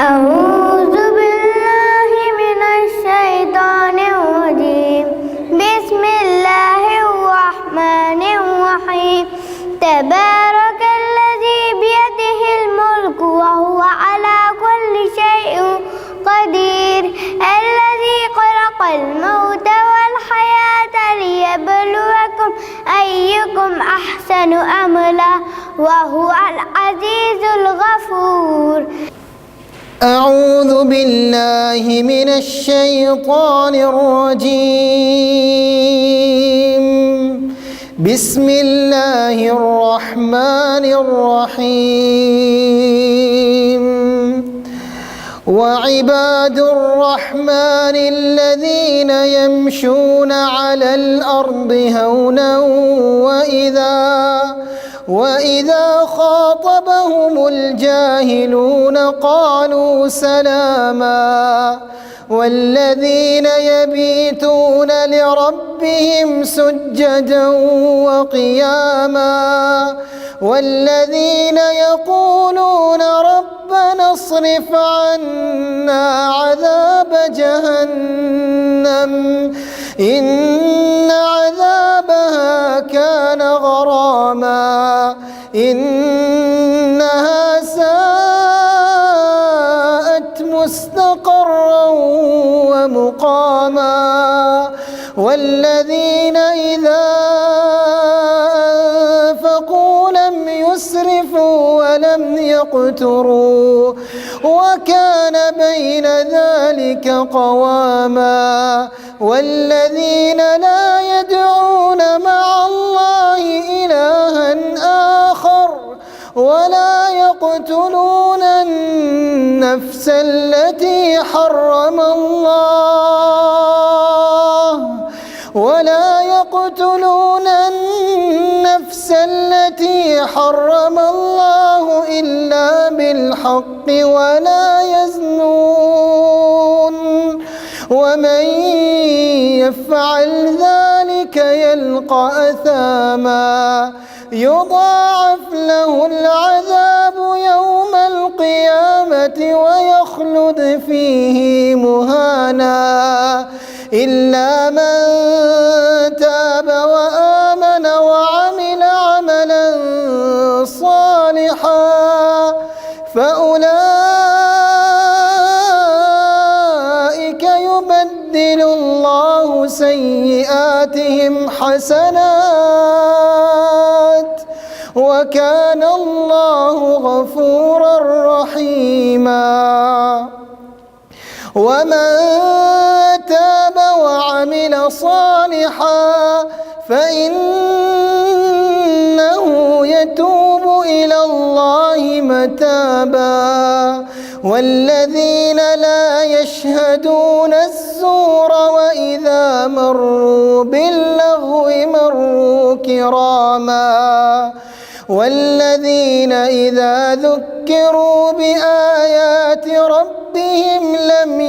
أعوذ بالله من الشيطان الرجيم بسم الله الرحمن الرحيم تبارك الذي بيده الملك وهو على كل شيء قدير الذي خلق الموت والحياة ليبلوكم أيكم أحسن عملا وهو العزيز الغفور. أعوذ بالله من الشيطان الرجيم بسم الله الرحمن الرحيم وعباد الرحمن الذين يمشون على الأرض هونا وإذا خاطبهم الجاهلون قالوا سلاما والذين يبيتون لربهم سجدا وقياما والذين يقولون ربنا اصرف عنا عذاب جهنم إن عذابها كان غراما إنها ساءت مستقرا ومقاما والذين إذا أنفقوا لم يسرفوا ولم يقتروا وكان بين ذلك قواما والذين لا يدعون مع الله إلها آخر ولا يقتلون النفس التي حرم الله إلا بالحق ولا يزنون ومن يفعل ذلك يلقى أثاما يضاعف له العذاب يوم القيامة ويخلد فيه مهانا إلا من تاب وآمن وعمل عملا صالحا فأولئك يبدل الله سيئاتهم حسنات وكان الله غفورا رحيما. ومن تاب وعمل صالحا فإنه يتوب إلى الله متابا والذين لا يشهدون الزور وإذا مروا باللغو مروا كراما والذين إذا ذكروا بآيات ربهم لم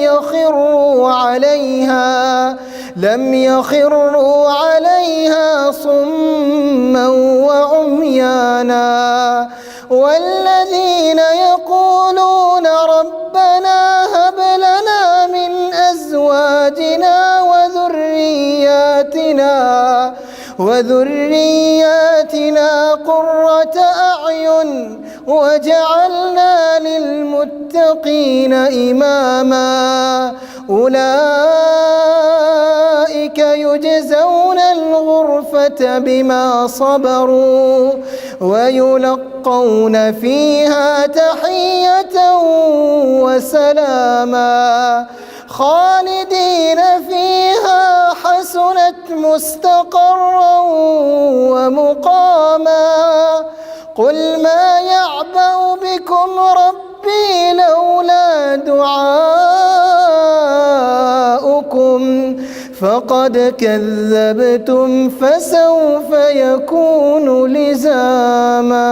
يخروا عليها صما وعميانا والذين يقولون ربنا هب لنا من أزواجنا وذرياتنا قرة أعين وجعلنا للمتقين إماما أولئك يجزون الغرفة بما صبروا ويلقون فيها تحية وسلاما خالدين فيها حسنت مستقرا ومقاما قل ما يعبأ بكم ربي لولا دعاؤكم فقد كذبتم فسوف يكون لزاما.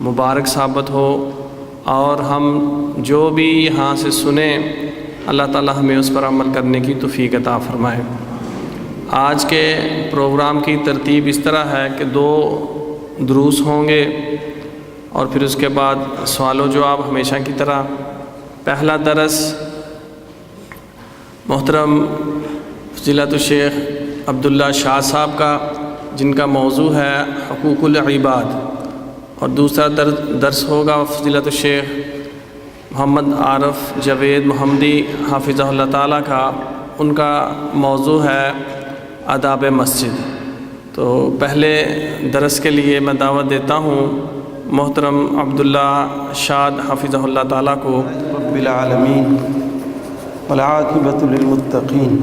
مبارک ثابت ہو، اور ہم جو بھی یہاں سے سنیں اللہ تعالی ہمیں اس پر عمل کرنے کی توفیق عطا فرمائے۔ آج کے پروگرام کی ترتیب اس طرح ہے کہ 2 دروس ہوں گے اور پھر اس کے بعد سوال و جواب ہمیشہ کی طرح۔ پہلا درس محترم فضیلت الشیخ عبداللہ شاہ صاحب کا، جن کا موضوع ہے حقوق العباد، اور دوسرا درس ہوگا فضیلت الشیخ محمد عارف جاوید محمدی حافظہ اللہ تعالیٰ کا، ان کا موضوع ہے آداب مسجد۔ تو پہلے درس کے لیے میں دعوت دیتا ہوں محترم عبداللہ شاد حافظہ اللہ تعالیٰ کو۔ رب العالمین والعاقبۃ للمتقین،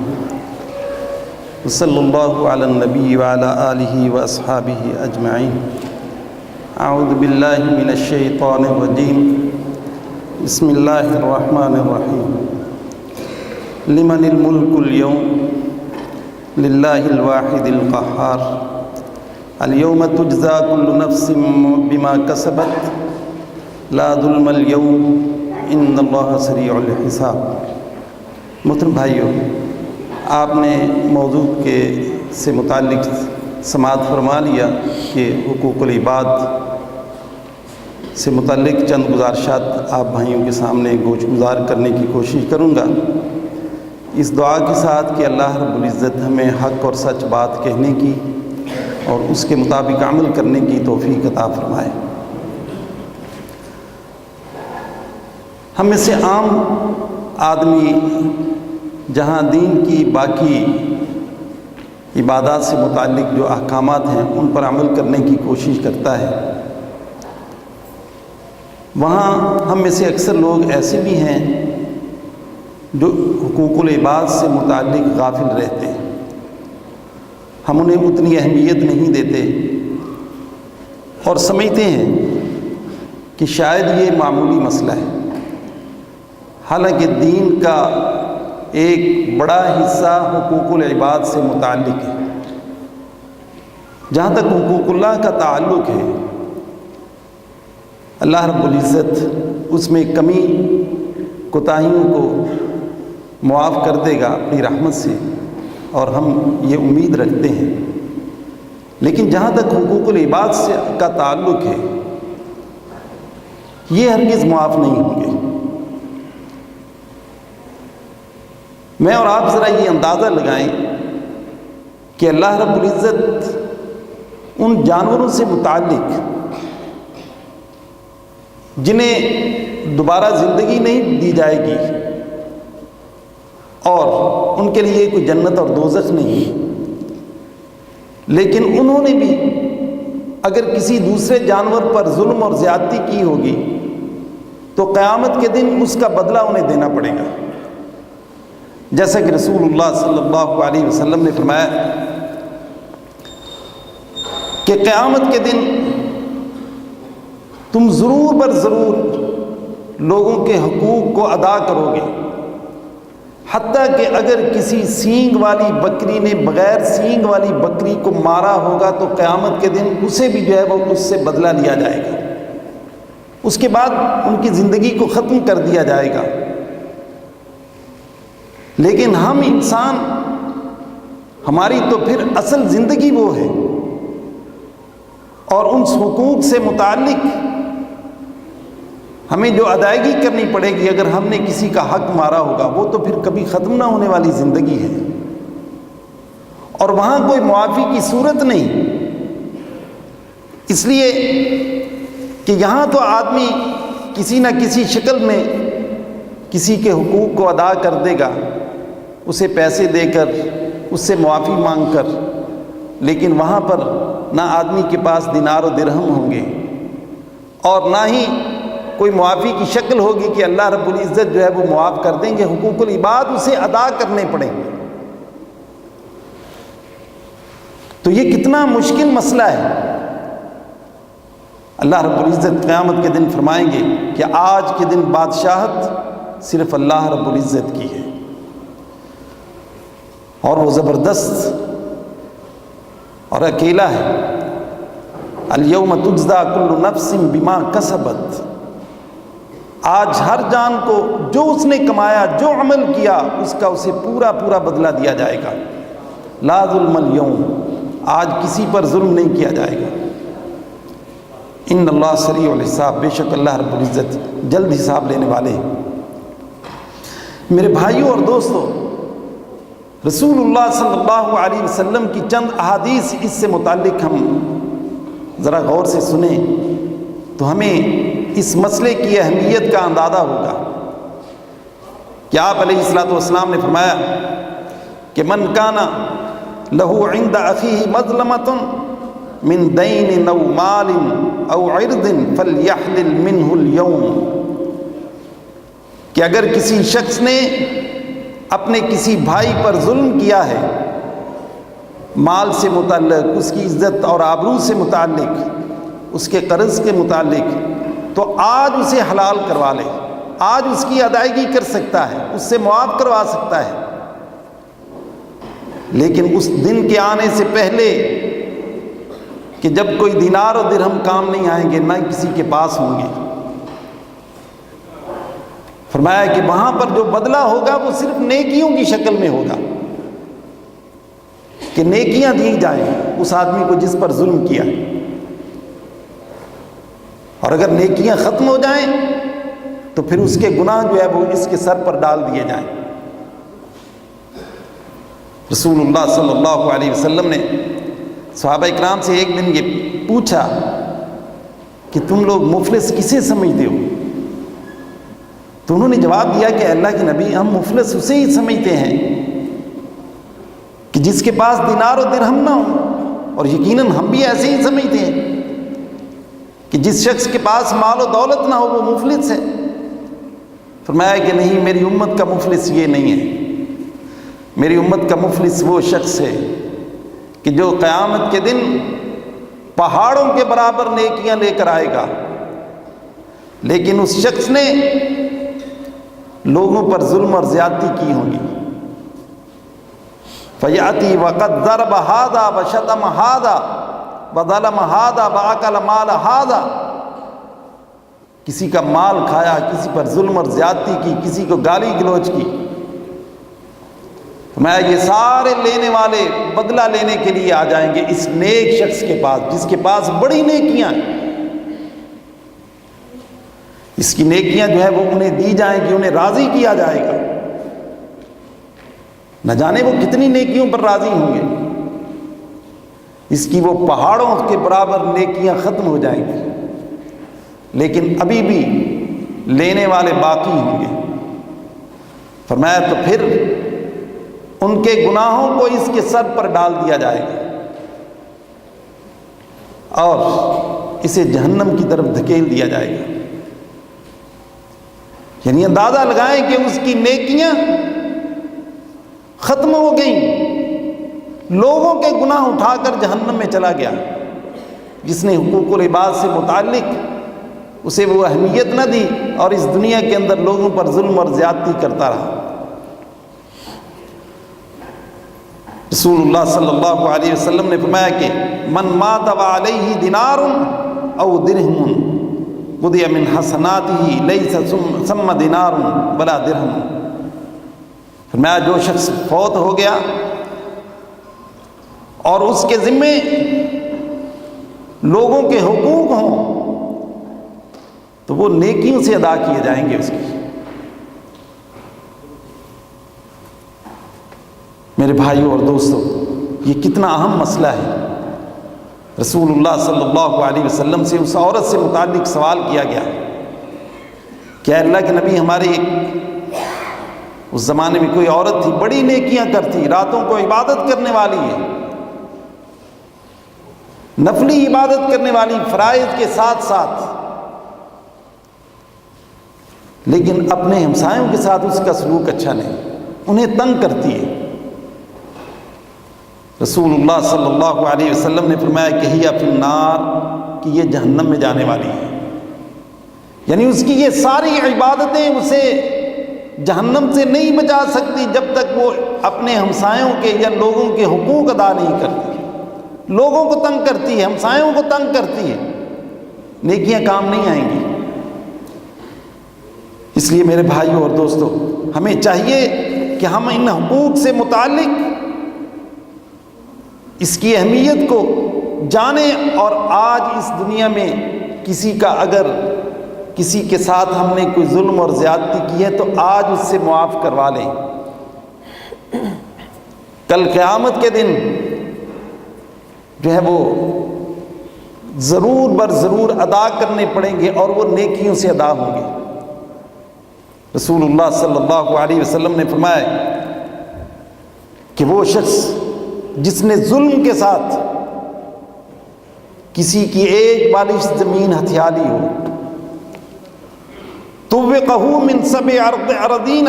وصلی اللہ علی النبی وعلی آلہ واصحابہ اجمعین۔ اعوذ باللہ من الشیطان الرجیم، بسم اللہ الرحمن الرحیم۔ لمن الملک اليوم للہ الواحد القہار، اليوم تجزا كل نفس بما کسبت لا ظلم اليوم ان اللہ سریع الحساب۔ محترم بھائیوں، آپ نے موضوع سے متعلق سماعت فرما لیا کہ حقوق العباد سے متعلق چند گزارشات آپ بھائیوں کے سامنے گوش گزار کرنے کی کوشش کروں گا، اس دعا کے ساتھ کہ اللہ رب العزت ہمیں حق اور سچ بات کہنے کی اور اس کے مطابق عمل کرنے کی توفیق عطا فرمائے۔ ہم میں سے عام آدمی جہاں دین کی باقی عبادات سے متعلق جو احکامات ہیں ان پر عمل کرنے کی کوشش کرتا ہے، وہاں ہم میں سے اکثر لوگ ایسے بھی ہیں جو حقوق العباد سے متعلق غافل رہتے ہیں، ہم انہیں اتنی اہمیت نہیں دیتے اور سمجھتے ہیں کہ شاید یہ معمولی مسئلہ ہے، حالانکہ دین کا ایک بڑا حصہ حقوق العباد سے متعلق ہے۔ جہاں تک حقوق اللہ کا تعلق ہے، اللہ رب العزت اس میں کمی کوتاہیوں کو معاف کر دے گا اپنی رحمت سے، اور ہم یہ امید رکھتے ہیں۔ لیکن جہاں تک حقوق العباد سے کا تعلق ہے، یہ ہرگز معاف نہیں ہوں گے۔ میں اور آپ ذرا یہ اندازہ لگائیں کہ اللہ رب العزت ان جانوروں سے متعلق جنہیں دوبارہ زندگی نہیں دی جائے گی اور ان کے لیے کوئی جنت اور دوزخ نہیں، لیکن انہوں نے بھی اگر کسی دوسرے جانور پر ظلم اور زیادتی کی ہوگی تو قیامت کے دن اس کا بدلہ انہیں دینا پڑے گا، جیسا کہ رسول اللہ صلی اللہ علیہ وسلم نے فرمایا کہ قیامت کے دن تم ضرور بر ضرور لوگوں کے حقوق کو ادا کرو گے، حتیٰ کہ اگر کسی سینگ والی بکری نے بغیر سینگ والی بکری کو مارا ہوگا تو قیامت کے دن اسے بھی جو ہے وہ اس سے بدلہ لیا جائے گا، اس کے بعد ان کی زندگی کو ختم کر دیا جائے گا۔ لیکن ہم انسان، ہماری تو پھر اصل زندگی وہ ہے، اور ان حقوق سے متعلق ہمیں جو ادائیگی کرنی پڑے گی اگر ہم نے کسی کا حق مارا ہوگا، وہ تو پھر کبھی ختم نہ ہونے والی زندگی ہے، اور وہاں کوئی معافی کی صورت نہیں۔ اس لیے کہ یہاں تو آدمی کسی نہ کسی شکل میں کسی کے حقوق کو ادا کر دے گا، اسے پیسے دے کر، اس سے معافی مانگ کر، لیکن وہاں پر نہ آدمی کے پاس دینار و درہم ہوں گے اور نہ ہی کوئی معافی کی شکل ہوگی کہ اللہ رب العزت جو ہے وہ معاف کر دیں گے۔ حقوق العباد اسے ادا کرنے پڑیں گے۔ تو یہ کتنا مشکل مسئلہ ہے۔ اللہ رب العزت قیامت کے دن فرمائیں گے کہ آج کے دن بادشاہت صرف اللہ رب العزت کی ہے، اور وہ زبردست اور اکیلا ہے۔ الیوم تجزا کل نفس بما کسبت، آج ہر جان کو جو اس نے کمایا، جو عمل کیا، اس کا اسے پورا پورا بدلہ دیا جائے گا۔ لا ظلم الیوم، آج کسی پر ظلم نہیں کیا جائے گا۔ ان اللہ سریع الحساب، بے شک اللہ رب العزت جلد حساب لینے والے ہیں۔ میرے بھائیوں اور دوستو، رسول اللہ صلی اللہ علیہ وسلم کی چند احادیث اس سے متعلق ہم ذرا غور سے سنیں تو ہمیں اس مسئلے کی اہمیت کا اندازہ ہوگا کہ آپ علیہ الصلوۃ والسلام نے فرمایا کہ من کان لہ عند اخیہ مظلمۃ من دین او مال او عرض فلیحلل منہ اليوم، کہ اگر کسی شخص نے اپنے کسی بھائی پر ظلم کیا ہے، مال سے متعلق، اس کی عزت اور آبرو سے متعلق، اس کے قرض کے متعلق، تو آج اسے حلال کروا لے، آج اس کی ادائیگی کر سکتا ہے، اس سے معاف کروا سکتا ہے۔ لیکن اس دن کے آنے سے پہلے کہ جب کوئی دینار و درہم کام نہیں آئیں گے، نہ کسی کے پاس ہوں گے، فرمایا کہ وہاں پر جو بدلہ ہوگا وہ صرف نیکیوں کی شکل میں ہوگا، کہ نیکیاں دی جائیں اس آدمی کو جس پر ظلم کیا، اور اگر نیکیاں ختم ہو جائیں تو پھر اس کے گناہ جو ہے وہ اس کے سر پر ڈال دیے جائیں۔ رسول اللہ صلی اللہ علیہ وسلم نے صحابہ اکرام سے ایک دن یہ پوچھا کہ تم لوگ مفلس کسے سمجھتے ہو؟ تو انہوں نے جواب دیا کہ اللہ کے نبی، ہم مفلس اسے ہی سمجھتے ہیں کہ جس کے پاس دینار و درہم نہ ہو، اور یقیناً ہم بھی ایسے ہی سمجھتے ہیں کہ جس شخص کے پاس مال و دولت نہ ہو وہ مفلس ہے۔ فرمایا کہ نہیں، میری امت کا مفلس یہ نہیں ہے، میری امت کا مفلس وہ شخص ہے کہ جو قیامت کے دن پہاڑوں کے برابر نیکیاں لے کر آئے گا، لیکن اس شخص نے لوگوں پر ظلم اور زیادتی کی ہوگی۔ فیاتی وقد ضرب ھذا وشتم ھذا وظلم ھذا واکل مال ھذا، کسی کا مال کھایا، کسی پر ظلم اور زیادتی کی، کسی کو گالی گلوچ کی۔ میں یہ سارے لینے والے بدلہ لینے کے لیے آ جائیں گے اس نیک شخص کے پاس، جس کے پاس بڑی نیکیاں ہیں۔ اس کی نیکیاں جو ہے وہ انہیں دی جائیں گی، انہیں راضی کیا جائے گا، نہ جانے وہ کتنی نیکیوں پر راضی ہوں گے۔ اس کی وہ پہاڑوں کے برابر نیکیاں ختم ہو جائیں گی، لیکن ابھی بھی لینے والے باقی ہوں گے۔ فرمایا تو پھر ان کے گناہوں کو اس کے سر پر ڈال دیا جائے گا اور اسے جہنم کی طرف دھکیل دیا جائے گا۔ یعنی اندازہ لگائیں کہ اس کی نیکیاں ختم ہو گئیں، لوگوں کے گناہ اٹھا کر جہنم میں چلا گیا۔ جس نے حقوق العباد سے متعلق اسے وہ اہمیت نہ دی اور اس دنیا کے اندر لوگوں پر ظلم اور زیادتی کرتا رہا۔ رسول اللہ صلی اللہ علیہ وسلم نے فرمایا کہ من مات وعلیہ دینار او درہم قضی من حسناتہ لیس ثم دینار ولا درہم۔ فرمایا جو شخص فوت ہو گیا اور اس کے ذمے لوگوں کے حقوق ہوں تو وہ نیکیوں سے ادا کیے جائیں گے اس کی۔ میرے بھائیوں اور دوستوں، یہ کتنا اہم مسئلہ ہے۔ رسول اللہ صلی اللہ علیہ وسلم سے اس عورت سے متعلق سوال کیا گیا کہ اللہ کے نبی، ہمارے اس زمانے میں کوئی عورت تھی، بڑی نیکیاں کرتی، راتوں کو عبادت کرنے والی ہے، نفلی عبادت کرنے والی، فرائض کے ساتھ ساتھ، لیکن اپنے ہمسایوں کے ساتھ اس کا سلوک اچھا نہیں، انہیں تنگ کرتی ہے۔ رسول اللہ صلی اللہ علیہ وسلم نے فرمایا کہ ہی فی النار، کہ یہ جہنم میں جانے والی ہے۔ یعنی اس کی یہ ساری عبادتیں اسے جہنم سے نہیں بچا سکتی جب تک وہ اپنے ہمسایوں کے یا لوگوں کے حقوق ادا نہیں کرتی۔ لوگوں کو تنگ کرتی ہے، ہمسایوں کو تنگ کرتی ہے، نیکیاں کام نہیں آئیں گی۔ اس لیے میرے بھائیوں اور دوستوں، ہمیں چاہیے کہ ہم ان حقوق سے متعلق اس کی اہمیت کو جانیں، اور آج اس دنیا میں اگر کسی کے ساتھ ہم نے کوئی ظلم اور زیادتی کی ہے تو آج اس سے معاف کروا لیں۔ کل قیامت کے دن جو ہے وہ ضرور بر ضرور ادا کرنے پڑیں گے، اور وہ نیکیوں سے ادا ہوں گے۔ رسول اللہ صلی اللہ علیہ وسلم نے فرمایا کہ وہ شخص جس نے ظلم کے ساتھ کسی کی ایک بالش زمین ہتھیا لی ہو، طوقہ من 7 اراضین،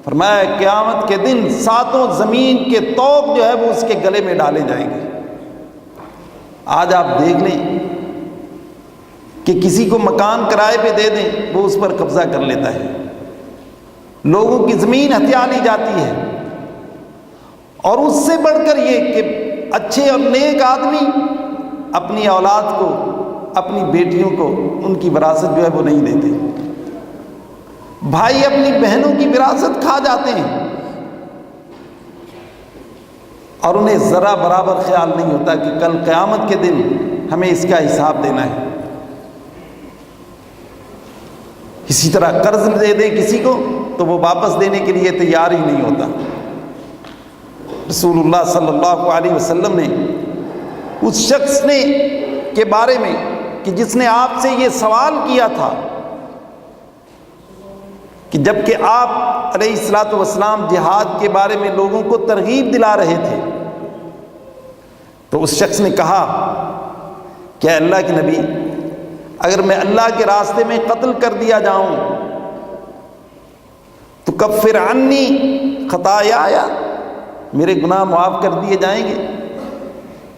فرمایا قیامت کے دن 7 زمین کے طوق جو ہے وہ اس کے گلے میں ڈالے جائیں گے۔ آج آپ دیکھ لیں کہ کسی کو مکان کرائے پہ دے دیں، وہ اس پر قبضہ کر لیتا ہے، لوگوں کی زمین ہتھیا لی جاتی ہے، اور اس سے بڑھ کر یہ کہ اچھے اور نیک آدمی اپنی اولاد کو، اپنی بیٹیوں کو ان کی وراثت جو ہے وہ نہیں دیتے، بھائی اپنی بہنوں کی وراثت کھا جاتے ہیں، اور انہیں ذرا برابر خیال نہیں ہوتا کہ کل قیامت کے دن ہمیں اس کا حساب دینا ہے۔ اسی طرح قرض دے دیں کسی کو تو وہ واپس دینے کے لیے تیار ہی نہیں ہوتا۔ رسول اللہ صلی اللہ علیہ وسلم نے اس شخص کے بارے میں کہ جس نے آپ سے یہ سوال کیا تھا کہ جب کہ آپ علیہ الصلوۃ والسلام جہاد کے بارے میں لوگوں کو ترغیب دلا رہے تھے، تو اس شخص نے کہا کہ اے اللہ کے نبی، اگر میں اللہ کے راستے میں قتل کر دیا جاؤں تو کفر عنی خطایا، میرے گناہ معاف کر دیے جائیں گے؟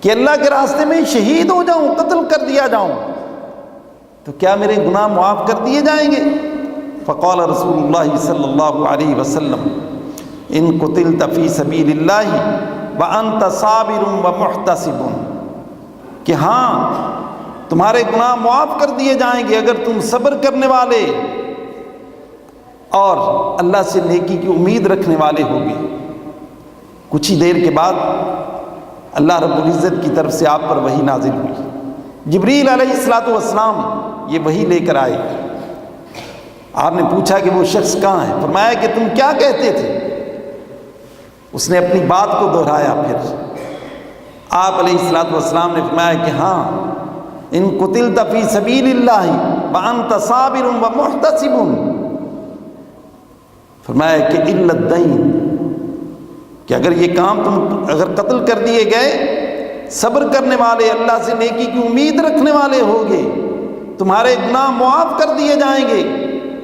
کہ اللہ کے راستے میں شہید ہو جاؤں، قتل کر دیا جاؤں تو کیا میرے گناہ معاف کر دیے جائیں گے؟ فقال رسول اللہ صلی اللہ علیہ وسلم ان قتلت فی سبیل اللہ وانت صابر ومحتسب، کہ ہاں تمہارے گناہ معاف کر دیے جائیں گے اگر تم صبر کرنے والے اور اللہ سے نیکی کی امید رکھنے والے ہوگے۔ کچھ ہی دیر کے بعد اللہ رب العزت کی طرف سے آپ پر وحی نازل ہوئی، جبریل علیہ الصلوۃ والسلام یہ وحی لے کر آئے۔ آپ نے پوچھا کہ وہ شخص کہاں ہے؟ فرمایا کہ تم کیا کہتے تھے؟ اس نے اپنی بات کو دہرایا۔ پھر آپ علیہ الصلوۃ والسلام نے فرمایا کہ ہاں، ان قتلت فی سبیل اللہ وانت صابر ومحتسب، فرمایا کہ الا الدین، کہ اگر یہ کام تم اگر قتل کر دیے گئے، صبر کرنے والے، اللہ سے نیکی کی امید رکھنے والے ہوگے، تمہارے گناہ معاف کر دیے جائیں گے،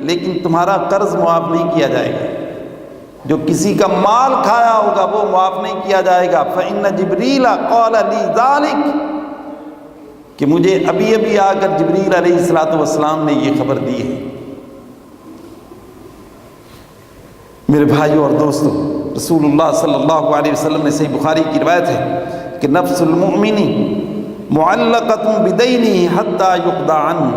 لیکن تمہارا قرض معاف نہیں کیا جائے گا۔ جو کسی کا مال کھایا ہوگا وہ معاف نہیں کیا جائے گا۔ فإن جبریل قال لی ذلک، کہ مجھے ابھی ابھی آ کر جبریل علیہ الصلوۃ والسلام نے یہ خبر دی ہے۔ میرے بھائیوں اور دوستوں، رسول اللہ صلی اللہ علیہ وسلم نے، صحیح بخاری کی روایت ہے کہ نفس المؤمن معلقۃ بدینہ حتی یقضى عنہ،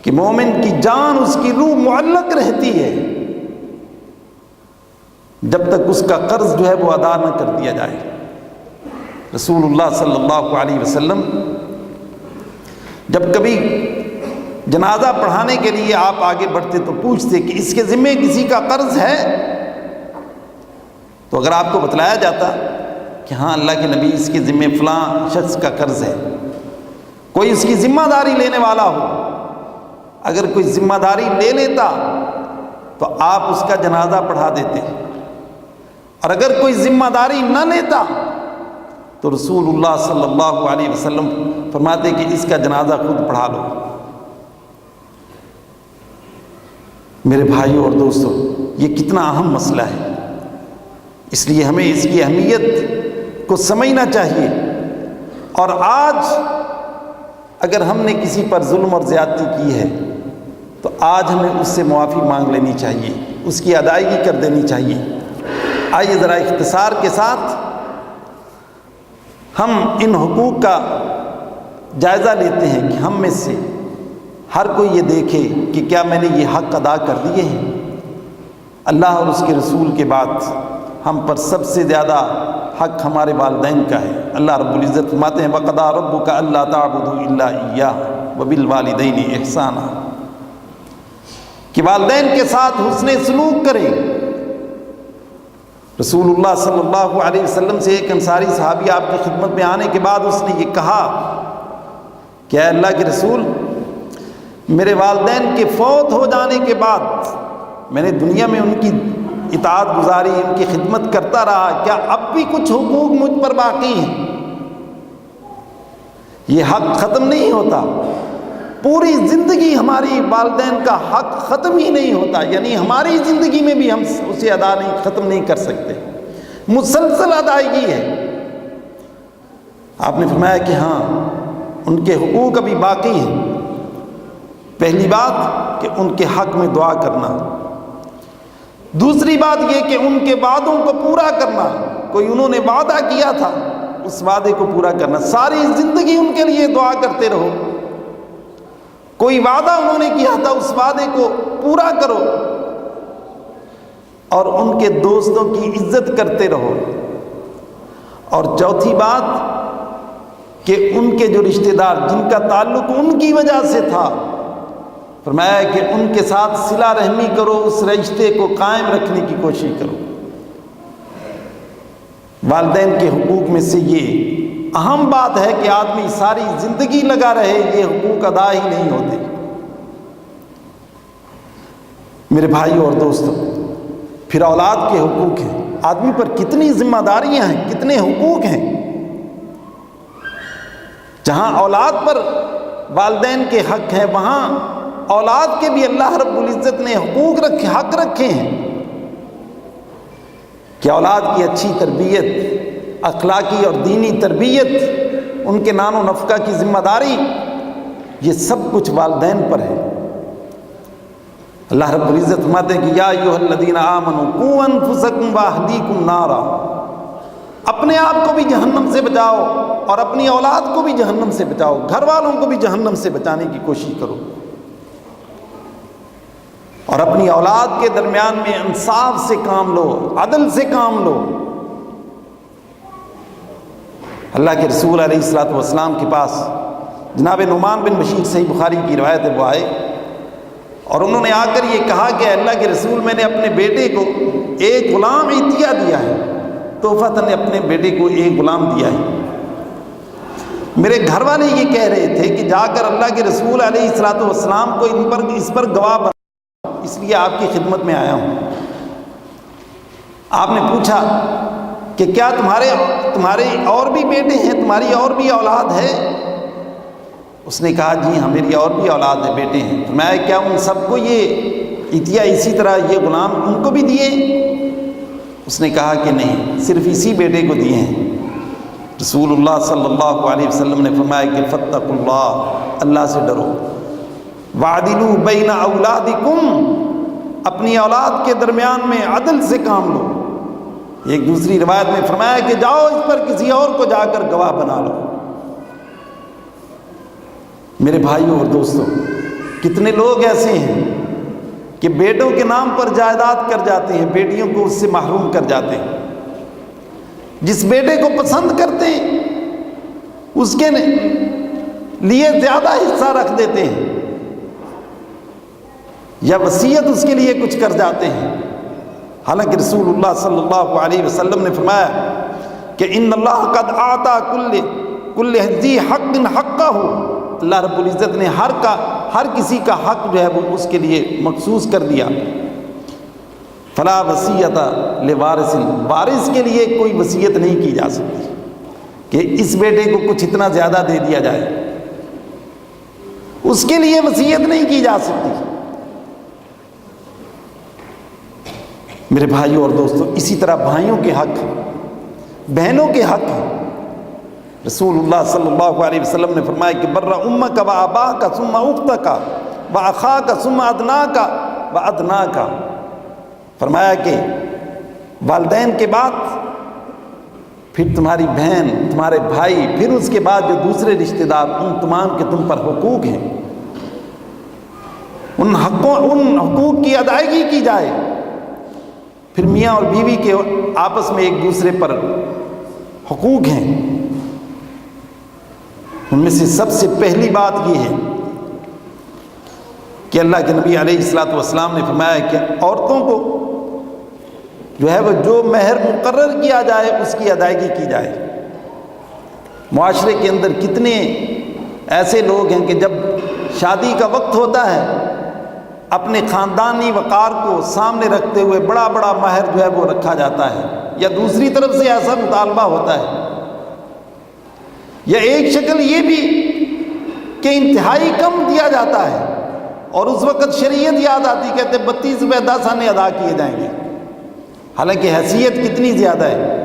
کہ مومن کی جان، اس کی روح معلق رہتی ہے جب تک اس کا قرض جو ہے وہ ادا نہ کر دیا جائے۔ رسول اللہ صلی اللہ علیہ وسلم جب کبھی جنازہ پڑھانے کے لیے آپ آگے بڑھتے تو پوچھتے کہ اس کے ذمے کسی کا قرض ہے؟ تو اگر آپ کو بتلایا جاتا کہ ہاں اللہ کے نبی، اس کے ذمے فلاں شخص کا قرض ہے، کوئی اس کی ذمہ داری لینے والا ہو، اگر کوئی ذمہ داری لے لیتا تو آپ اس کا جنازہ پڑھا دیتے، اور اگر کوئی ذمہ داری نہ لیتا تو رسول اللہ صلی اللہ علیہ وسلم فرماتے کہ اس کا جنازہ خود پڑھا لو۔ میرے بھائیوں اور دوستوں، یہ کتنا اہم مسئلہ ہے، اس لیے ہمیں اس کی اہمیت کو سمجھنا چاہیے۔ اور آج اگر ہم نے کسی پر ظلم اور زیادتی کی ہے تو آج ہمیں اس سے معافی مانگ لینی چاہیے، اس کی ادائیگی کر دینی چاہیے۔ آئیے ذرا اختصار کے ساتھ ہم ان حقوق کا جائزہ لیتے ہیں کہ ہم میں سے ہر کوئی یہ دیکھے کہ کیا میں نے یہ حق ادا کر دیے ہیں۔ اللہ اور اس کے رسول کے بعد ہم پر سب سے زیادہ حق ہمارے والدین کا ہے۔ اللہ رب العزت فرماتے ہیں وَقَضَىٰ رَبُّكَ أَلَّا تَعْبُدُوا إِلَّا إِيَّاهُ وَبِالْوَالِدَيْنِ إِحْسَانًا، کہ والدین کے ساتھ حسن سلوک کریں۔ رسول اللہ صلی اللہ علیہ وسلم سے ایک انصاری صحابی آپ کی خدمت میں آنے کے بعد اس نے یہ کہا کہ اے اللہ کے رسول، میرے والدین کے فوت ہو جانے کے بعد میں نے دنیا میں ان کی اطاعت گزاری، ان کی خدمت کرتا رہا، کیا اب بھی کچھ حقوق مجھ پر باقی ہیں؟ یہ حق ختم نہیں ہوتا، پوری زندگی ہماری والدین کا حق ختم ہی نہیں ہوتا، یعنی ہماری زندگی میں بھی ہم اسے ختم نہیں کر سکتے، مسلسل ادائیگی ہے۔ آپ نے فرمایا کہ ہاں ان کے حقوق ابھی باقی ہیں۔ پہلی بات کہ ان کے حق میں دعا کرنا، دوسری بات یہ کہ ان کے وعدوں کو پورا کرنا، کوئی انہوں نے وعدہ کیا تھا اس وعدے کو پورا کرنا، ساری زندگی ان کے لیے دعا کرتے رہو۔ کوئی وعدہ انہوں نے کیا تھا اس وعدے کو پورا کرو، اور ان کے دوستوں کی عزت کرتے رہو۔ اور چوتھی بات کہ ان کے جو رشتہ دار جن کا تعلق ان کی وجہ سے تھا، فرمایا کہ ان کے ساتھ صلہ رحمی کرو، اس رشتے کو قائم رکھنے کی کوشش کرو۔ والدین کے حقوق میں سے یہ اہم بات ہے کہ آدمی ساری زندگی لگا رہے، یہ حقوق ادا ہی نہیں ہوتے۔ میرے بھائی اور دوستو، پھر اولاد کے حقوق ہیں۔ آدمی پر کتنی ذمہ داریاں ہیں، کتنے حقوق ہیں۔ جہاں اولاد پر والدین کے حق ہیں، وہاں اولاد کے بھی اللہ رب العزت نے حق رکھے ہیں کہ اولاد کی اچھی تربیت، اخلاقی اور دینی تربیت، ان کے نان و نفقہ کی ذمہ داری، یہ سب کچھ والدین پر ہے۔ اللہ رب العزت فرماتے ہیں کہ یا ایھا الذین آمنوا قوا انفسکم واہلیکم نارا، اپنے آپ کو بھی جہنم سے بچاؤ اور اپنی اولاد کو بھی جہنم سے بچاؤ، گھر والوں کو بھی جہنم سے بچانے کی کوشش کرو، اور اپنی اولاد کے درمیان میں انصاف سے کام لو، عدل سے کام لو۔ اللہ کے رسول علیہ الصلوۃ والسلام کے پاس جناب نعمان بن بشیر، صحیح بخاری کی روایت ہے، وہ آئے اور انہوں نے آ کر یہ کہا کہ اللہ کے رسول، میں نے اپنے بیٹے کو ایک غلام عطیہ دیا ہے، تحفۃً نے اپنے بیٹے کو ایک غلام دیا ہے۔ میرے گھر والے یہ کہہ رہے تھے کہ جا کر اللہ کے رسول علیہ الصلوۃ والسلام کو اس پر گواہ بنا، اس لیے آپ کی خدمت میں آیا ہوں۔ آپ نے پوچھا کہ کیا تمہارے اور بھی بیٹے ہیں، تمہاری اور بھی اولاد ہے؟ اس نے کہا جی ہاں میری اور بھی اولاد ہے، بیٹے ہیں۔ فرمایا کیا ان سب کو یہ عطیہ اسی طرح یہ غلام ان کو بھی دیے؟ اس نے کہا کہ نہیں، صرف اسی بیٹے کو دیے ہیں۔ رسول اللہ صلی اللہ علیہ وسلم نے فرمایا کہ فاتقوا اللہ، اللہ سے ڈرو، وَعْدِلُوا بَيْنَ أَوْلَادِكُمْ، اپنی اولاد کے درمیان میں عدل سے کام لو۔ ایک دوسری روایت میں فرمایا کہ جاؤ اس پر کسی اور کو جا کر گواہ بنا لو۔ میرے بھائیوں اور دوستوں، کتنے لوگ ایسے ہیں کہ بیٹوں کے نام پر جائیداد کر جاتے ہیں، بیٹیوں کو اس سے محروم کر جاتے ہیں۔ جس بیٹے کو پسند کرتے ہیں اس کے لیے زیادہ حصہ رکھ دیتے ہیں، یا وصیت اس کے لیے کچھ کر جاتے ہیں۔ حالانکہ رسول اللہ صلی اللہ علیہ وسلم نے فرمایا کہ ان اللہ قد اعطى کل ذی حق حقہ، اللہ رب العزت نے ہر کسی کا حق جو ہے وہ اس کے لیے مخصوص کر دیا۔ فلا وصیت لوارث، وارث کے لیے کوئی وصیت نہیں کی جا سکتی کہ اس بیٹے کو کچھ اتنا زیادہ دے دیا جائے، اس کے لیے وصیت نہیں کی جا سکتی۔ میرے بھائیوں اور دوستوں، اسی طرح بھائیوں کے حق، بہنوں کے حق ہیں۔ رسول اللہ صلی اللہ علیہ وسلم نے فرمایا کہ بر امک و اباک ثم اختک و اخاک ثم ادناک و ادناک، فرمایا کہ والدین کے بعد پھر تمہاری بہن، تمہارے بھائی، پھر اس کے بعد جو دوسرے رشتہ دار، ان تمام کے تم پر حقوق ہیں، ان حقوق کی ادائیگی کی جائے۔ پھر میاں اور بیوی کے آپس میں ایک دوسرے پر حقوق ہیں، ان میں سے سب سے پہلی بات یہ ہے کہ اللہ کے نبی علیہ الصلوۃ والسلام نے فرمایا کہ عورتوں کو جو ہے وہ جو مہر مقرر کیا جائے اس کی ادائیگی کی جائے۔ معاشرے کے اندر کتنے ایسے لوگ ہیں کہ جب شادی کا وقت ہوتا ہے اپنے خاندانی وقار کو سامنے رکھتے ہوئے بڑا بڑا مہر جو ہے وہ رکھا جاتا ہے، یا دوسری طرف سے ایسا مطالبہ ہوتا ہے، یا ایک شکل یہ بھی کہ انتہائی کم دیا جاتا ہے، اور اس وقت شریعت یاد آتی، کہتے 32 روپے 10 آنے ادا کیے جائیں گے، حالانکہ حیثیت کتنی زیادہ ہے۔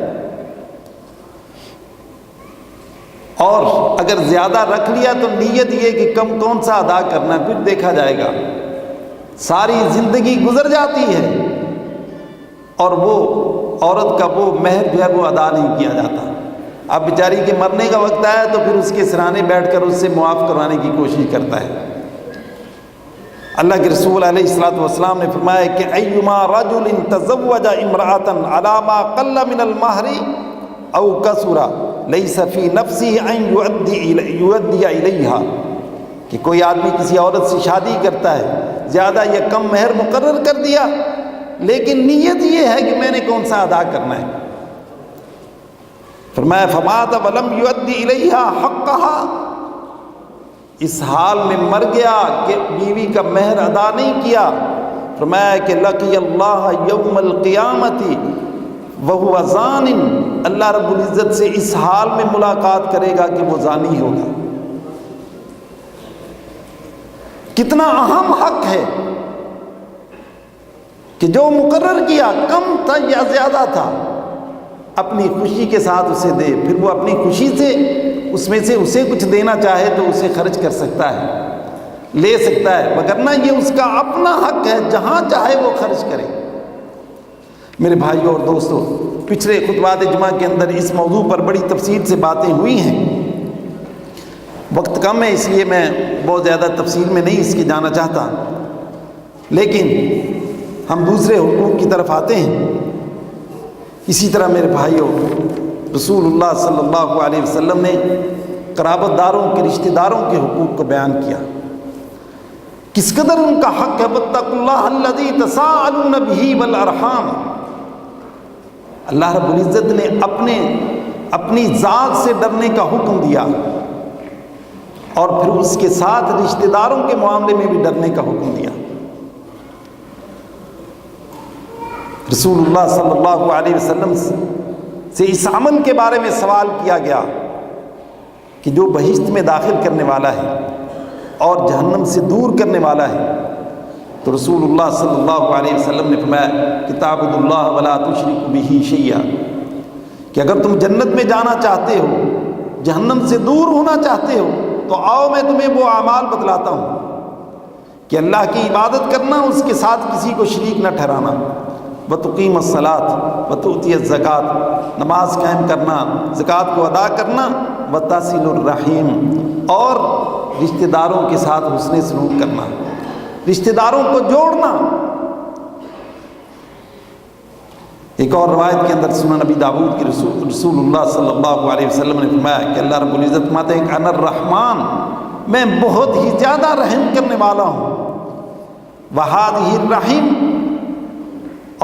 اور اگر زیادہ رکھ لیا تو نیت یہ کہ کم کون سا ادا کرنا ہے، پھر دیکھا جائے گا۔ ساری زندگی گزر جاتی ہے اور وہ عورت کا وہ مہر جو ہے وہ ادا نہیں کیا جاتا۔ اب بیچاری کے مرنے کا وقت آیا تو پھر اس کے سرانے بیٹھ کر اس سے معاف کروانے کی کوشش کرتا ہے۔ اللہ کے رسول علیہ الصلوۃ والسلام نے فرمایا کہ ایما رجل تزوج امرأۃ علی ما قل من المہر او کثر لیس فی نفسہ ان یؤدی الیہا، کہ کوئی آدمی کسی عورت سے شادی کرتا ہے، زیادہ یا کم مہر مقرر کر دیا، لیکن نیت یہ ہے کہ میں نے کون سا ادا کرنا ہے۔ فرمایا فمات ولم یؤدی الیہا حقہا، اس حال میں مر گیا کہ بیوی کا مہر ادا نہیں کیا، فرمایا کہ لقی اللہ یوم القیامت وہو زان، اللہ رب العزت سے اس حال میں ملاقات کرے گا کہ وہ زانی ہوگا۔ کتنا اہم حق ہے کہ جو مقرر کیا کم تھا یا زیادہ تھا، اپنی خوشی کے ساتھ اسے دے، پھر وہ اپنی خوشی سے اس میں سے اسے کچھ دینا چاہے تو اسے خرچ کر سکتا ہے، لے سکتا ہے، وگرنہ یہ اس کا اپنا حق ہے، جہاں چاہے وہ خرچ کرے۔ میرے بھائیوں اور دوستوں، پچھلے خطبات جمعہ کے اندر اس موضوع پر بڑی تفصیل سے باتیں ہوئی ہیں، وقت کم ہے اس لیے میں بہت زیادہ تفصیل میں نہیں اس کی جانا چاہتا، لیکن ہم دوسرے حقوق کی طرف آتے ہیں۔ اسی طرح میرے بھائیوں، رسول اللہ صلی اللہ علیہ وسلم نے قرابت داروں کے، رشتہ داروں کے حقوق کو بیان کیا، کس قدر ان کا حق ہے۔ واتقوا اللہ الذی تساءلون بہ والارحام، اللہ رب العزت نے اپنی ذات سے ڈرنے کا حکم دیا، اور پھر اس کے ساتھ رشتہ داروں کے معاملے میں بھی ڈرنے کا حکم دیا۔ رسول اللہ صلی اللہ علیہ وسلم سے اس عمل کے بارے میں سوال کیا گیا کہ جو بہشت میں داخل کرنے والا ہے اور جہنم سے دور کرنے والا ہے، تو رسول اللہ صلی اللہ علیہ وسلم نے فرمایا کہ تعبد اللہ ولا تشرک بہ شیئا، کہ اگر تم جنت میں جانا چاہتے ہو، جہنم سے دور ہونا چاہتے ہو، تو آؤ میں تمہیں وہ اعمال بتلاتا ہوں کہ اللہ کی عبادت کرنا، اس کے ساتھ کسی کو شریک نہ ٹھہرانا، وتقیم الصلاۃ وتؤتی الزکوٰۃ، نماز قائم کرنا، زکوٰۃ کو ادا کرنا، وتصل الرحیم، اور رشتہ داروں کے ساتھ حسن سلوک کرنا، رشتہ داروں کو جوڑنا۔ ایک اور روایت کے اندر سنن نبی داؤد کی رسول اللہ صلی اللہ علیہ وسلم نے فرمایا کہ اللہ رب العزت فرماتے ہیں کہ انا الرحمن، میں بہت ہی زیادہ رحم کرنے والا ہوں، وہذہ الرحیم،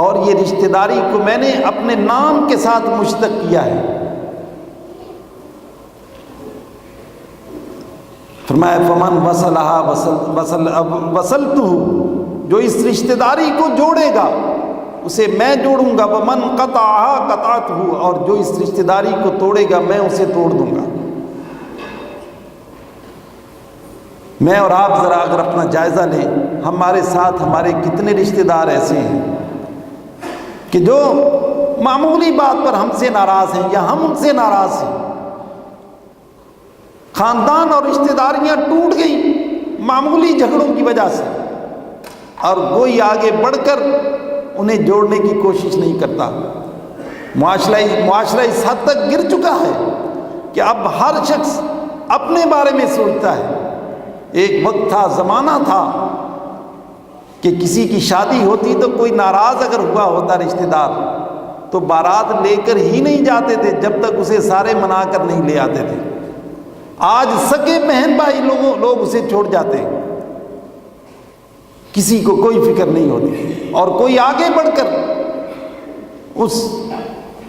اور یہ رشتہ داری کو میں نے اپنے نام کے ساتھ مشتق کیا ہے۔ فرمایا فمن وصلھا وصلتہ، جو اس رشتہ داری کو جوڑے گا اسے میں جوڑوں گا، ومن قطعھا قطعتہ، اور جو اس رشتہ داری کو توڑے گا میں اسے توڑ دوں گا۔ میں اور آپ ذرا اگر اپنا جائزہ لیں، ہمارے ساتھ ہمارے کتنے رشتہ دار ایسے ہیں کہ جو معمولی بات پر ہم سے ناراض ہیں یا ہم ان سے ناراض ہیں، خاندان اور رشتہ داریاں ٹوٹ گئیں معمولی جھگڑوں کی وجہ سے، اور کوئی آگے بڑھ کر انہیں جوڑنے کی کوشش نہیں کرتا۔ معاشرہ اس حد تک گر چکا ہے کہ اب ہر شخص اپنے بارے میں سوچتا ہے۔ ایک وقت تھا، زمانہ تھا کہ کسی کی شادی ہوتی تو کوئی ناراض اگر ہوا ہوتا رشتہ دار تو بارات لے کر ہی نہیں جاتے تھے جب تک اسے سارے منا کر نہیں لے آتے تھے۔ آج سگے بہن بھائی لوگ اسے چھوڑ جاتے ہیں، کسی کو کوئی فکر نہیں ہوتی، اور کوئی آگے بڑھ کر اس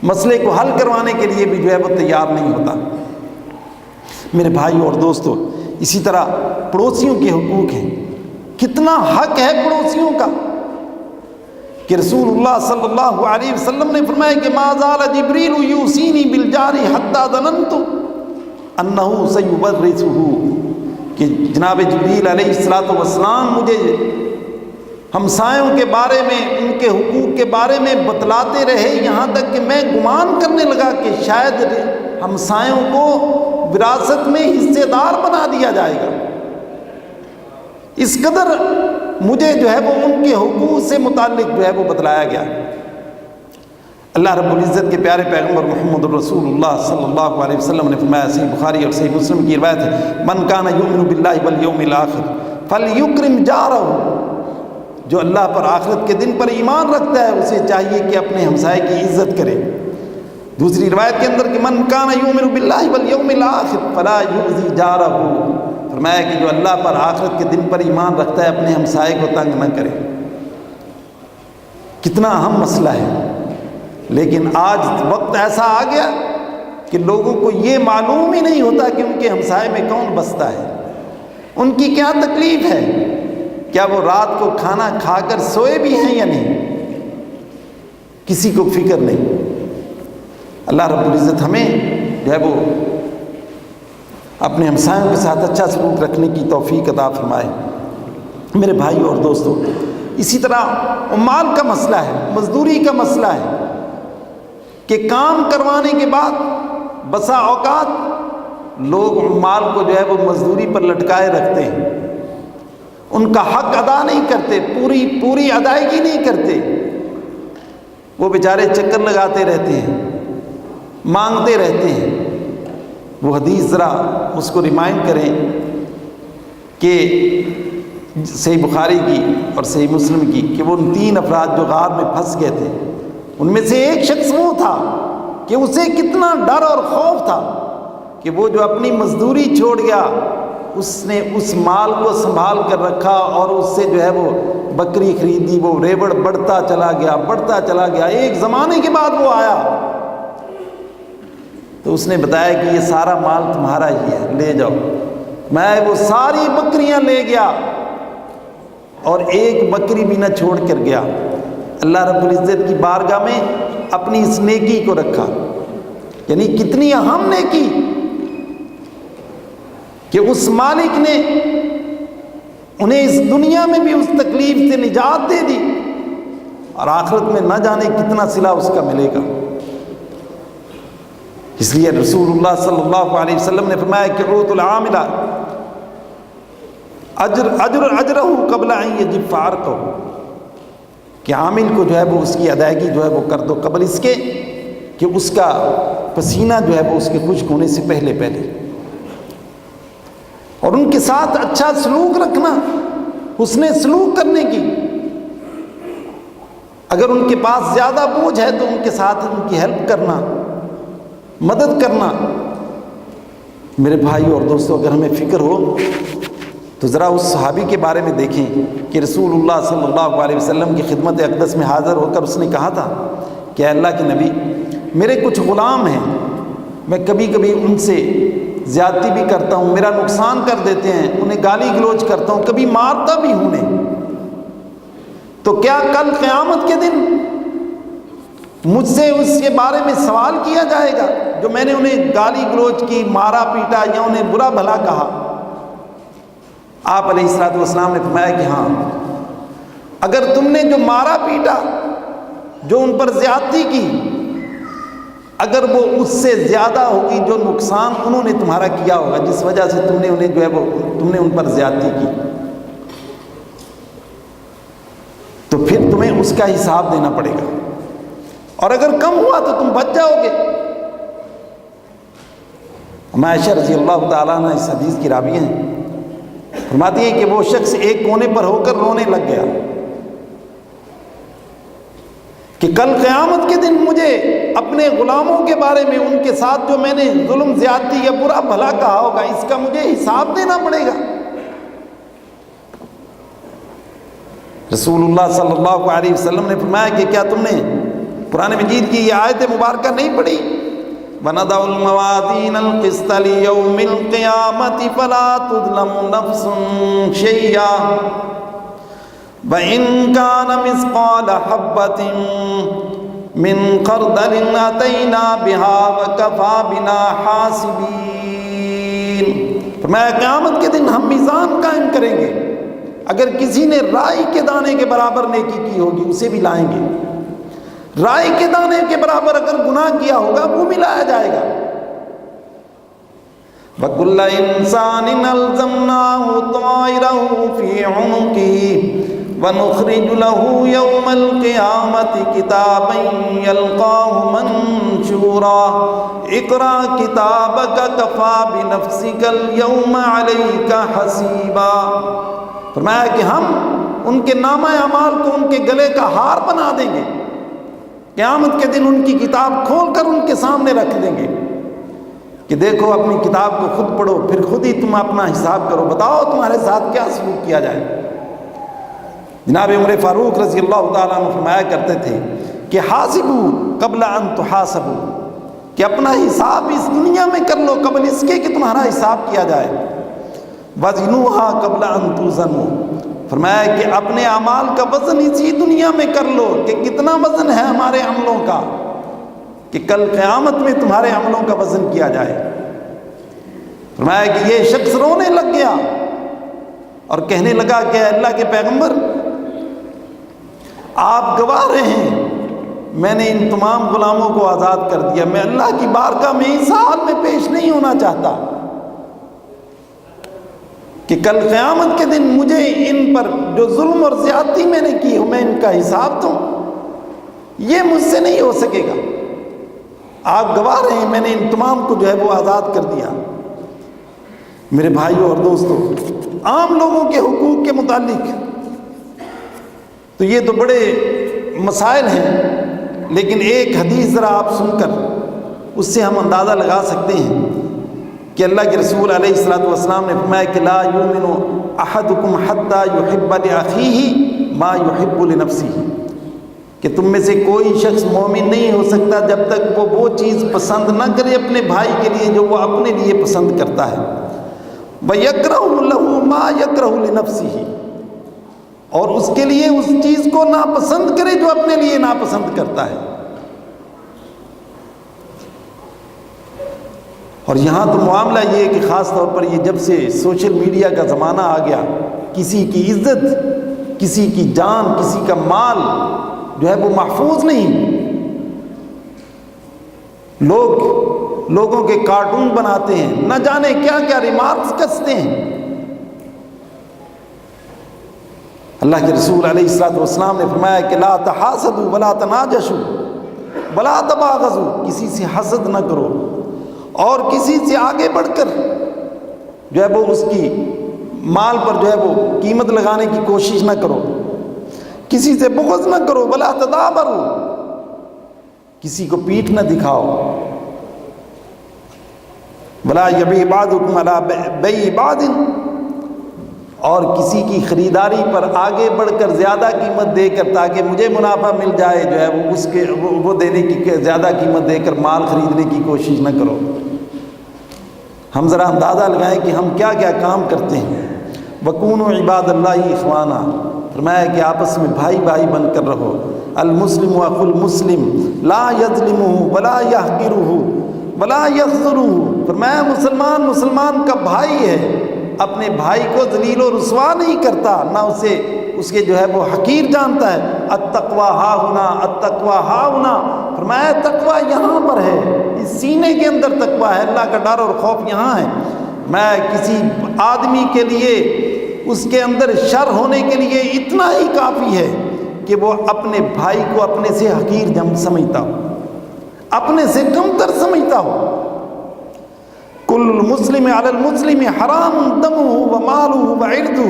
مسئلے کو حل کروانے کے لیے بھی جو ہے وہ تیار نہیں ہوتا۔ میرے بھائی اور دوستو، اسی طرح پڑوسیوں کے حقوق ہیں۔ کتنا حق ہے پڑوسیوں کا کہ رسول اللہ صلی اللہ علیہ وسلم نے فرمایا کہ ما زال جبریل یوصینی بالجار حتی ظننت انہ سیورثہ، کہ جناب جبریل علیہ السلام مجھے ہمسایوں کے بارے میں، ان کے حقوق کے بارے میں بتلاتے رہے، یہاں تک کہ میں گمان کرنے لگا کہ شاید ہمسایوں کو وراثت میں حصے دار بنا دیا جائے گا۔ اس قدر مجھے جو ہے وہ ان کے حقوق سے متعلق جو ہے وہ بتلایا گیا۔ اللہ رب العزت کے پیارے پیغمبر محمد الرسول اللہ صلی اللہ علیہ وسلم نے فرمایا، صحیح بخاری اور صحیح مسلم کی روایت ہے، من کان یؤمن باللہ والیوم الآخر فلیکرم جارہ، جو اللہ پر آخرت کے دن پر ایمان رکھتا ہے اسے چاہیے کہ اپنے ہمسائے کی عزت کرے۔ دوسری روایت کے اندر کہ من کان یؤمن باللہ والیوم الآخر فلا یؤذی جارہ، فرمایا کہ جو اللہ پر آخرت کے دن پر ایمان رکھتا ہے اپنے ہمسائے کو تنگ نہ کرے۔ کتنا اہم مسئلہ ہے، لیکن آج وقت ایسا آ گیا کہ لوگوں کو یہ معلوم ہی نہیں ہوتا کہ ان کے ہمسائے میں کون بستا ہے، ان کی کیا تکلیف ہے، کیا وہ رات کو کھانا کھا کر سوئے بھی ہیں یا نہیں، کسی کو فکر نہیں۔ اللہ رب العزت ہمیں جو ہے وہ اپنے ہمسایوں کے ساتھ اچھا سلوک رکھنے کی توفیق عطا فرمائے۔ میرے بھائی اور دوستو، اسی طرح عمال کا مسئلہ ہے، مزدوری کا مسئلہ ہے کہ کام کروانے کے بعد بسا اوقات لوگ عمال کو جو ہے وہ مزدوری پر لٹکائے رکھتے ہیں، ان کا حق ادا نہیں کرتے، پوری ادائیگی نہیں کرتے، وہ بیچارے چکر لگاتے رہتے ہیں، مانگتے رہتے ہیں۔ وہ حدیث ذرا اس کو ریمائنڈ کریں کہ صحیح بخاری کی اور صحیح مسلم کی، کہ وہ 3 افراد جو غار میں پھنس گئے تھے، ان میں سے ایک شخص وہ تھا کہ اسے کتنا ڈر اور خوف تھا کہ وہ جو اپنی مزدوری چھوڑ گیا، اس نے اس مال کو سنبھال کر رکھا اور اس سے جو ہے وہ بکری خریدی، وہ ریوڑ بڑھتا چلا گیا۔ ایک زمانے کے بعد وہ آیا تو اس نے بتایا کہ یہ سارا مال تمہارا ہی ہے، لے جاؤ۔ میں وہ ساری بکریاں لے گیا اور ایک بکری بھی نہ چھوڑ کر گیا۔ اللہ رب العزت کی بارگاہ میں اپنی اس نیکی کو رکھا، یعنی کتنی اہم نیکی کہ اس مالک نے انہیں اس دنیا میں بھی اس تکلیف سے نجات دے دی، اور آخرت میں نہ جانے کتنا صلہ اس کا ملے گا۔ اس لیے رسول اللہ صلی اللہ علیہ وسلم نے فرمایا کہ عوت العاملہ اجرہ قبل ان یجف عرقہ، کہ عامل کو جو ہے وہ اس کی ادائیگی جو ہے وہ کر دو قبل اس کے کہ اس کا پسینہ جو ہے وہ اس کے خشک ہونے سے پہلے، اور ان کے ساتھ اچھا سلوک رکھنا، حسن سلوک کرنے کی۔ اگر ان کے پاس زیادہ بوجھ ہے تو ان کے ساتھ ان کی ہیلپ کرنا، مدد کرنا۔ میرے بھائی اور دوستو، اگر ہمیں فکر ہو تو ذرا اس صحابی کے بارے میں دیکھیں کہ رسول اللہ صلی اللہ علیہ وسلم کی خدمت اقدس میں حاضر ہو کر اس نے کہا تھا کہ اے اللہ کے نبی، میرے کچھ غلام ہیں، میں کبھی کبھی ان سے زیادتی بھی کرتا ہوں، میرا نقصان کر دیتے ہیں، انہیں گالی گلوچ کرتا ہوں، کبھی مارتا بھی ہوں انہیں، تو کیا کل قیامت کے دن مجھ سے اس کے بارے میں سوال کیا جائے گا جو میں نے انہیں گالی گلوچ کی، مارا پیٹا یا انہیں برا بھلا کہا؟ آپ علیہ السلام نے فرمایا کہ ہاں، اگر تم نے جو مارا پیٹا، جو ان پر زیادتی کی، اگر وہ اس سے زیادہ ہوگی جو نقصان انہوں نے تمہارا کیا ہوگا جس وجہ سے تم نے انہیں جو ہے وہ تم نے ان پر زیادتی کی، تو پھر تمہیں اس کا حساب دینا پڑے گا۔ اور اگر کم ہوا تو تم بچ جاؤ گے۔ عائشہ رضی اللہ تعالیٰ عنہ اس حدیث کی راوی ہیں، فرماتی ہیں کہ وہ شخص ایک کونے پر ہو کر رونے لگ گیا کہ کل قیامت کے دن مجھے اپنے غلاموں کے بارے میں، ان کے ساتھ جو میں نے ظلم زیادتی یا برا بھلا کہا ہوگا، اس کا مجھے حساب دینا پڑے گا۔ رسول اللہ صلی اللہ علیہ وسلم نے فرمایا کہ کیا تم نے قرآن مجید کی یہ آیت مبارکہ نہیں پڑھی؟ وَنَضَعُ الْمَوَازِينَ الْقِسْطَ لِيَوْمِ الْقِيَامَةِ فَلَا تُظْلَمُ نَفْسٌ شَيْئًا وَإِنْ كَانَ مِثْقَالَ حَبَّةٍ مِّنْ خَرْدَلٍ أَتَيْنَا بِهَا وَكَفَىٰ بِنَا حَاسِبِينَ۔ فرمایا قیامت کے دن ہم میزان قائم کریں گے، اگر کسی نے رائی کے دانے کے برابر نیکی کی ہوگی اسے بھی لائیں گے، رائی کے دانے کے برابر اگر گناہ کیا ہوگا وہ بھی لایا جائے گا۔ وَكُلَّ إِنسَانٍ أَلْزَمْنَاهُ طَائِرَهُ فِي عُنُقِهِ وَنُخْرِجُ لَهُ يَوْمَ الْقِيَامَةِ كِتَابًا يَلْقَاهُ مَنشُورًا اقْرَأْ كِتَابَكَ كَفَىٰ بِنَفْسِكَ الْيَوْمَ عَلَيْكَ حَسِيبًا۔ فرمایا کہ ہم ان کے نامہ اعمال کو ان کے گلے کا ہار بنا دیں گے، قیامت کے دن ان کی کتاب کھول کر ان کے سامنے رکھ دیں گے کہ دیکھو اپنی کتاب کو خود پڑھو، پھر خود ہی تم اپنا حساب کرو، بتاؤ تمہارے ساتھ کیا سلوک کیا جائے۔ جناب عمر فاروق رضی اللہ تعالیٰ عنہ فرمایا کرتے تھے کہ حاسبوا قبل ان تحاسبوا، کہ اپنا حساب اس دنیا میں کر لو قبل اس کے کہ تمہارا حساب کیا جائے۔ وزنوها قبل ان توزنوا، فرمایا کہ اپنے اعمال کا وزن اسی دنیا میں کر لو کہ کتنا وزن ہے ہمارے عملوں کا، کہ کل قیامت میں تمہارے عملوں کا وزن کیا جائے۔ فرمایا کہ یہ شخص رونے لگ گیا اور کہنے لگا کہ اے اللہ کے پیغمبر، آپ گواہ رہے ہیں میں نے ان تمام غلاموں کو آزاد کر دیا، میں اللہ کی بارگاہ میں اس حال میں پیش نہیں ہونا چاہتا کہ کل قیامت کے دن مجھے ان پر جو ظلم اور زیادتی میں نے کی ہو میں ان کا حساب دوں، یہ مجھ سے نہیں ہو سکے گا۔ آپ گواہ رہے ہیں میں نے ان تمام کو جو ہے وہ آزاد کر دیا۔ میرے بھائیوں اور دوستوں، عام لوگوں کے حقوق کے متعلق تو یہ تو بڑے مسائل ہیں، لیکن ایک حدیث ذرا آپ سن کر اس سے ہم اندازہ لگا سکتے ہیں کہ اللہ کے رسول علیہ الصلوۃ والسلام نے فرمایا کہ لا یؤمن احدکم حتی یحب لاخیہ ما یحب لنفسہ، کہ تم میں سے کوئی شخص مومن نہیں ہو سکتا جب تک وہ چیز پسند نہ کرے اپنے بھائی کے لیے جو وہ اپنے لیے پسند کرتا ہے، وَيَكْرَهُ لَهُ مَا يَكْرَهُ لِنَفْسِهِ، اور اس کے لیے اس چیز کو ناپسند کرے جو اپنے لیے ناپسند کرتا ہے۔ اور یہاں تو معاملہ یہ ہے کہ خاص طور پر یہ جب سے سوشل میڈیا کا زمانہ آ گیا، کسی کی عزت، کسی کی جان، کسی کا مال جو ہے وہ محفوظ نہیں۔ لوگوں کے کارٹون بناتے ہیں، نہ جانے کیا کیا ریمارکس کستے ہیں۔ اللہ کے رسول علیہ الصلوۃ والسلام نے فرمایا کہ لا تحاسدوا ولا تناجشوا ولا تباغضوا، کسی سے حسد نہ کرو اور کسی سے آگے بڑھ کر جو ہے وہ اس کی مال پر جو ہے وہ قیمت لگانے کی کوشش نہ کرو، کسی سے بغض نہ کرو، ولا تدابروا، کسی کو پیٹھ نہ دکھاؤ، ولا یبیع بعضکم علی بیع بعض، اور کسی کی خریداری پر آگے بڑھ کر زیادہ قیمت دے کر تاکہ مجھے منافع مل جائے جو ہے وہ دینے کی زیادہ قیمت دے کر مال خریدنے کی کوشش نہ کرو۔ ہم ذرا اندازہ لگائیں کہ ہم کیا کیا کام کرتے ہیں۔ وَكُونُوا عِبَادَ اللَّهِ إِخْوَانًا، فرمایا کہ آپس میں بھائی بھائی بن کر رہو۔ الْمُسْلِمُ أَخُو الْمُسْلِمِ لَا يَظْلِمُهُ وَلَا يَحْقِرُهُ وَلَا يَخْذُلُهُ، فرمایا مسلمان کا بھائی ہے، اپنے بھائی کو ذلیل و رسوا نہیں کرتا، نہ اس کے جو ہے وہ حقیر جانتا ہے۔ التقویٰ ہاہنا، التقویٰ ہاہنا، فرمایا تقویٰ یہاں پر ہے، اس سینے کے اندر تقویٰ ہے، اللہ کا ڈر اور خوف یہاں ہے۔ میں کسی آدمی کے لیے اس کے اندر شر ہونے کے لیے اتنا ہی کافی ہے کہ وہ اپنے بھائی کو اپنے سے حقیر سمجھتا ہو، اپنے سے کمتر سمجھتا ہو۔ کل المسلم علی المسلم حرام دمہ و مالہ و عرضہ،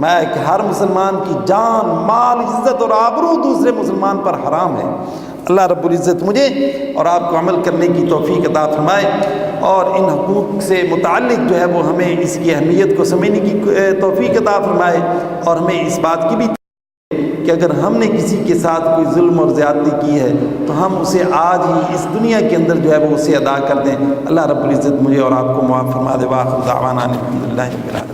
میں کہ ہر مسلمان کی جان، مال، عزت اور آبرو دوسرے مسلمان پر حرام ہے۔ اللہ رب العزت مجھے اور آپ کو عمل کرنے کی توفیق عطا فرمائے، اور ان حقوق سے متعلق جو ہے وہ ہمیں اس کی اہمیت کو سمجھنے کی توفیق عطا فرمائے، اور ہمیں اس بات کی بھی کہ اگر ہم نے کسی کے ساتھ کوئی ظلم اور زیادتی کی ہے تو ہم اسے آج ہی اس دنیا کے اندر جو ہے وہ اسے ادا کر دیں۔ اللہ رب العزت مجھے اور آپ کو معاف فرما دے۔ وآخر دعوانا الحمدللہ رب العالمین۔